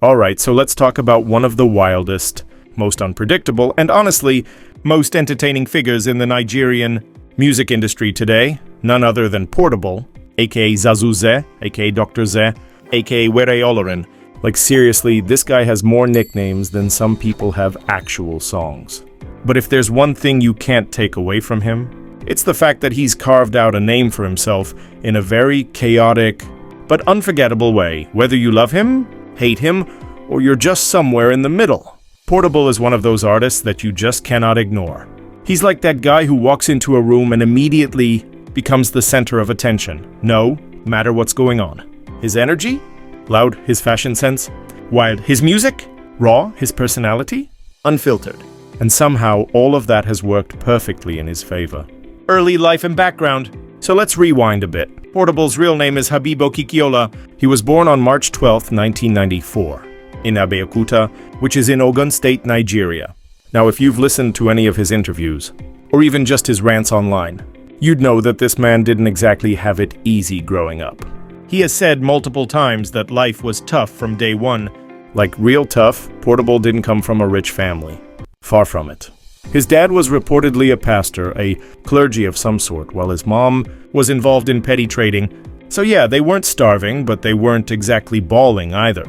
Alright, so let's talk about one of the wildest, most unpredictable, and honestly, most entertaining figures in the Nigerian music industry today. None other than Portable, aka Zazuze, aka Dr. Ze, aka Were Olorin. Like seriously, this guy has more nicknames than some people have actual songs. But if there's one thing you can't take away from him, it's the fact that he's carved out a name for himself in a very chaotic but unforgettable way, whether you love him, hate him, or you're just somewhere in the middle. Portable is one of those artists that you just cannot ignore. He's like that guy who walks into a room and immediately becomes the center of attention, no matter what's going on. His energy? Loud. His fashion sense? Wild. His music? Raw. His personality? Unfiltered. And somehow all of that has worked perfectly in his favor. Early life and background. So let's rewind a bit. Portable's real name is Habibo Kikiola. He was born on March 12, 1994, in Abeokuta, which is in Ogun State, Nigeria. Now, if you've listened to any of his interviews, or even just his rants online, you'd know that this man didn't exactly have it easy growing up. He has said multiple times that life was tough from day one. Like real tough, Portable didn't come from a rich family. Far from it. His dad was reportedly a pastor, a clergy of some sort, while his mom was involved in petty trading. So yeah, they weren't starving, but they weren't exactly balling either.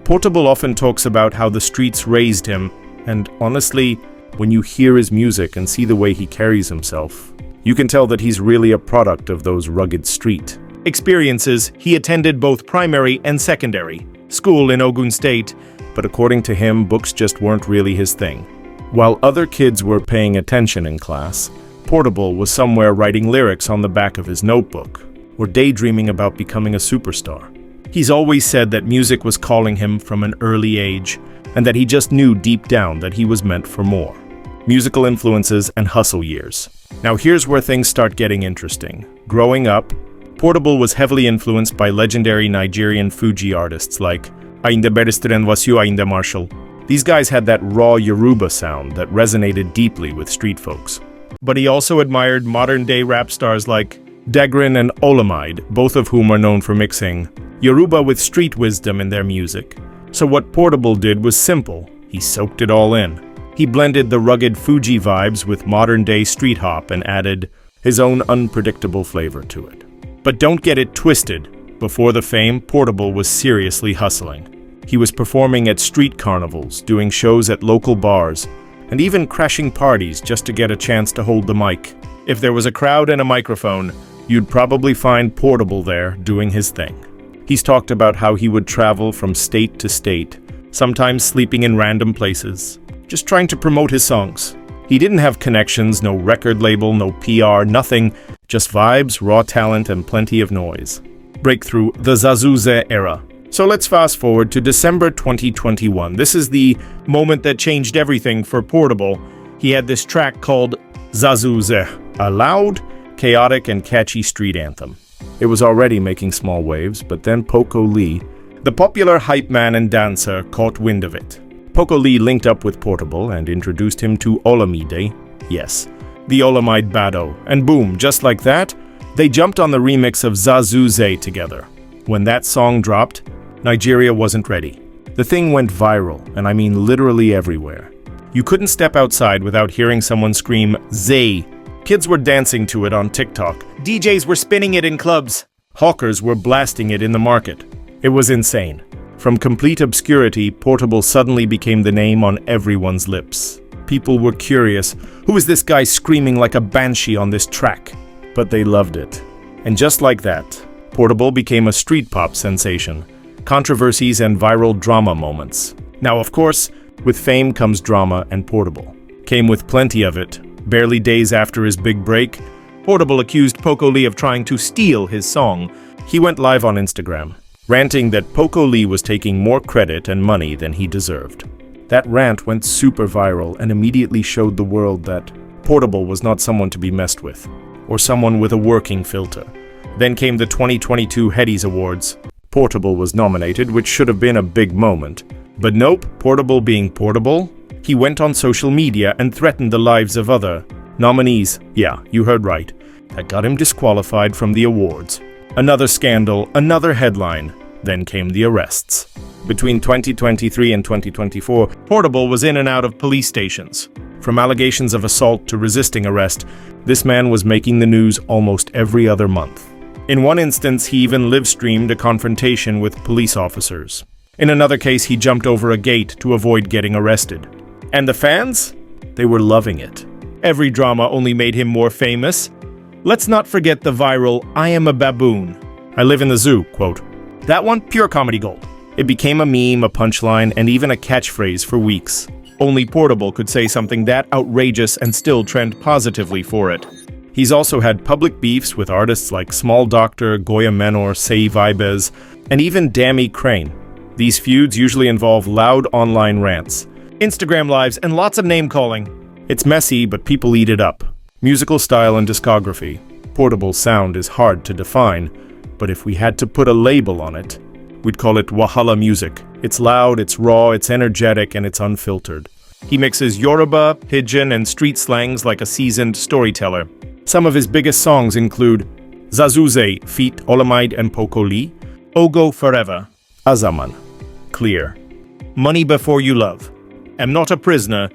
Portable often talks about how the streets raised him, and honestly, when you hear his music and see the way he carries himself, you can tell that he's really a product of those rugged street experiences. He attended both primary and secondary school in Ogun State, but according to him, books just weren't really his thing. While other kids were paying attention in class, Portable was somewhere writing lyrics on the back of his notebook, or daydreaming about becoming a superstar. He's always said that music was calling him from an early age, and that he just knew deep down that he was meant for more. Musical influences and hustle years. Now here's where things start getting interesting. Growing up, Portable was heavily influenced by legendary Nigerian Fuji artists like Ayinde Barrister and Wasiu Ayinde Marshall. These guys had that raw Yoruba sound that resonated deeply with street folks. But he also admired modern-day rap stars like Dagrin and Olamide, both of whom are known for mixing Yoruba with street wisdom in their music. So what Portable did was simple. He soaked it all in. He blended the rugged Fuji vibes with modern-day street hop and added his own unpredictable flavor to it. But don't get it twisted. Before the fame, Portable was seriously hustling. He was performing at street carnivals, doing shows at local bars, and even crashing parties just to get a chance to hold the mic. If there was a crowd and a microphone, you'd probably find Portable there doing his thing. He's talked about how he would travel from state to state, sometimes sleeping in random places, just trying to promote his songs. He didn't have connections, no record label, no PR, nothing, just vibes, raw talent, and plenty of noise. Breakthrough, the Zazuze era. So let's fast forward to December 2021. This is the moment that changed everything for Portable. He had this track called Zazuze, a loud, chaotic, and catchy street anthem. It was already making small waves, but then Poco Lee, the popular hype man and dancer, caught wind of it. Poco Lee linked up with Portable and introduced him to Olamide, yes, the Olamide Bado, and boom, just like that, they jumped on the remix of Zazuze together. When that song dropped, Nigeria wasn't ready. The thing went viral, and I mean literally everywhere. You couldn't step outside without hearing someone scream, Zay. Kids were dancing to it on TikTok. DJs were spinning it in clubs. Hawkers were blasting it in the market. It was insane. From complete obscurity, Portable suddenly became the name on everyone's lips. People were curious, who is this guy screaming like a banshee on this track? But they loved it. And just like that, Portable became a street pop sensation. Controversies and viral drama moments. Now, of course, with fame comes drama, and Portable came with plenty of it. Barely days after his big break, Portable accused Poco Lee of trying to steal his song. He went live on Instagram, ranting that Poco Lee was taking more credit and money than he deserved. That rant went super viral and immediately showed the world that Portable was not someone to be messed with, or someone with a working filter. Then came the 2022 Headies Awards. Portable was nominated, which should have been a big moment. But nope, Portable being Portable, he went on social media and threatened the lives of other nominees. Yeah, you heard right. That got him disqualified from the awards. Another scandal, another headline. Then came the arrests. Between 2023 and 2024, Portable was in and out of police stations. From allegations of assault to resisting arrest, this man was making the news almost every other month. In one instance, he even live-streamed a confrontation with police officers. In another case, he jumped over a gate to avoid getting arrested. And the fans? They were loving it. Every drama only made him more famous. Let's not forget the viral "I am a baboon, I live in the zoo" quote. That one, pure comedy gold. It became a meme, a punchline, and even a catchphrase for weeks. Only Portable could say something that outrageous and still trend positively for it. He's also had public beefs with artists like Small Doctor, Goya Menor, Sei Vibes, and even Dammy Crane. These feuds usually involve loud online rants, Instagram lives, and lots of name-calling. It's messy, but people eat it up. Musical style and discography. Portable's sound is hard to define, but if we had to put a label on it, we'd call it Wahala music. It's loud, it's raw, it's energetic, and it's unfiltered. He mixes Yoruba, Pidgin, and street slangs like a seasoned storyteller. Some of his biggest songs include Zazuze feat. Olamide and Pokoli, Ogo Forever, Azaman, Clear, Money Before You Love, Am Not a Prisoner,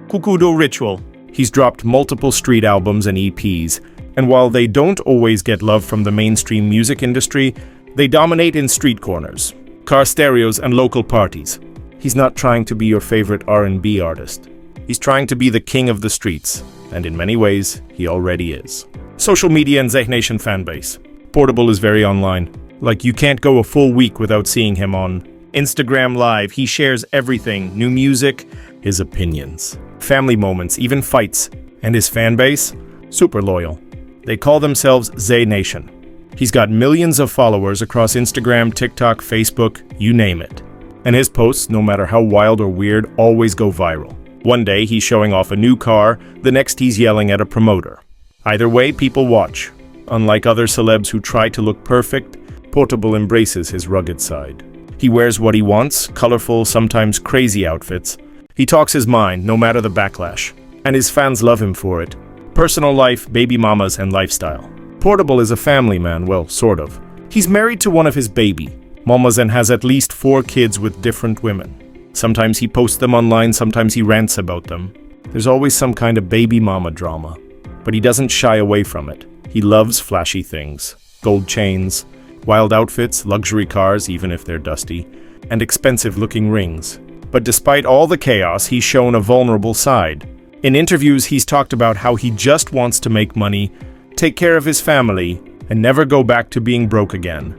Kukudo Ritual. He's dropped multiple street albums and EPs, and while they don't always get love from the mainstream music industry, they dominate in street corners, car stereos, and local parties. He's not trying to be your favorite R&B artist. He's trying to be the king of the streets, and in many ways, he already is. Social media and Zeh Nation fanbase. Portable is very online. Like, you can't go a full week without seeing him on Instagram Live. He shares everything, new music, his opinions, family moments, even fights. And his fanbase? Super loyal. They call themselves Zeh Nation. He's got millions of followers across Instagram, TikTok, Facebook, you name it. And his posts, no matter how wild or weird, always go viral. One day he's showing off a new car, the next he's yelling at a promoter. Either way, people watch. Unlike other celebs who try to look perfect, Portable embraces his rugged side. He wears what he wants, colorful, sometimes crazy outfits. He talks his mind, no matter the backlash. And his fans love him for it. Personal life, baby mamas, and lifestyle. Portable is a family man, well, sort of. He's married to one of his baby mamas and has at least 4 kids with different women. Sometimes he posts them online, sometimes he rants about them. There's always some kind of baby mama drama. But he doesn't shy away from it. He loves flashy things. Gold chains, wild outfits, luxury cars, even if they're dusty, and expensive-looking rings. But despite all the chaos, he's shown a vulnerable side. In interviews, he's talked about how he just wants to make money, take care of his family, and never go back to being broke again.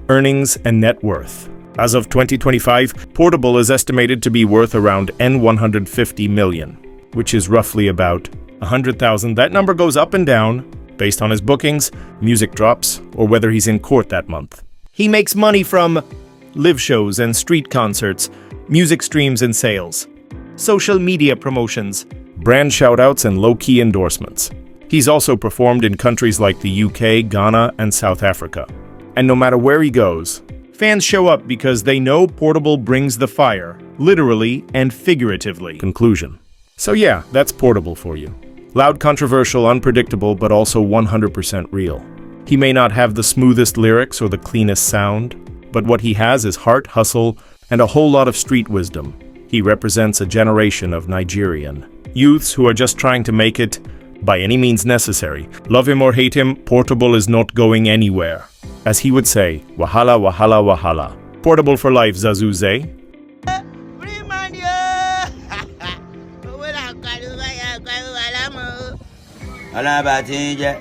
Earnings and net worth. As of 2025, Portable is estimated to be worth around N$150 million, which is roughly about 100,000. That number goes up and down based on his bookings, music drops, or whether he's in court that month. He makes money from live shows and street concerts, music streams and sales, social media promotions, brand shoutouts, and low-key endorsements. He's also performed in countries like the UK, Ghana, and South Africa. And no matter where he goes, fans show up because they know Portable brings the fire, literally and figuratively. Conclusion. So yeah, that's Portable for you. Loud, controversial, unpredictable, but also 100% real. He may not have the smoothest lyrics or the cleanest sound, but what he has is heart, hustle, and a whole lot of street wisdom. He represents a generation of Nigerian youths who are just trying to make it by any means necessary. Love him or hate him, Portable is not going anywhere. As he would say, Wahala, Wahala, Wahala. Portable for life, Zazuze.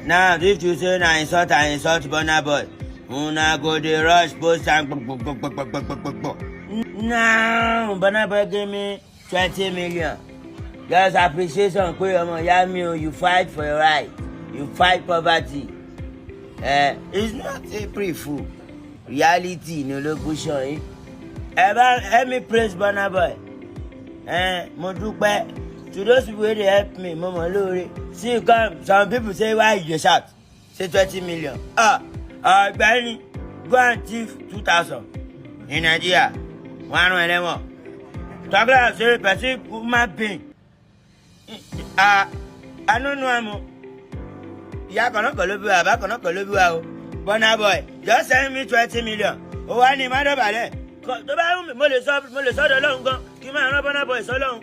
Now, if you say I insult Burna Boy, una go the rush post and now Burna Boy gave me 20 million. Just appreciation, you fight for your right, you fight poverty. It's not a pre-fool. Reality, no locution. Help me praise Burna Boy. To those people who help me, Mama Lori. See, come, some people say, why you shout? Say 20 million. Benny, go and thief 2,000 in Nigeria. One or more. Talk about say, person who might pay. I don't know. Yeah, I cannot call you. Burna Boy, just send me 20 million. Oh, I need my dollar. Tó bá wù mí, mo lè sọ́dọ̀ Ọlọ́run gan, kí n máa rán Burna Boy sọ́lọ́run.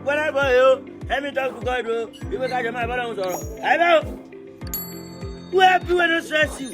Burna Boy o, ẹ̀mí talk to God o, ìwé kájọ máa bá Ọlọ́run sọ̀rọ̀. Àbẹ́ o, who help you when no stress you?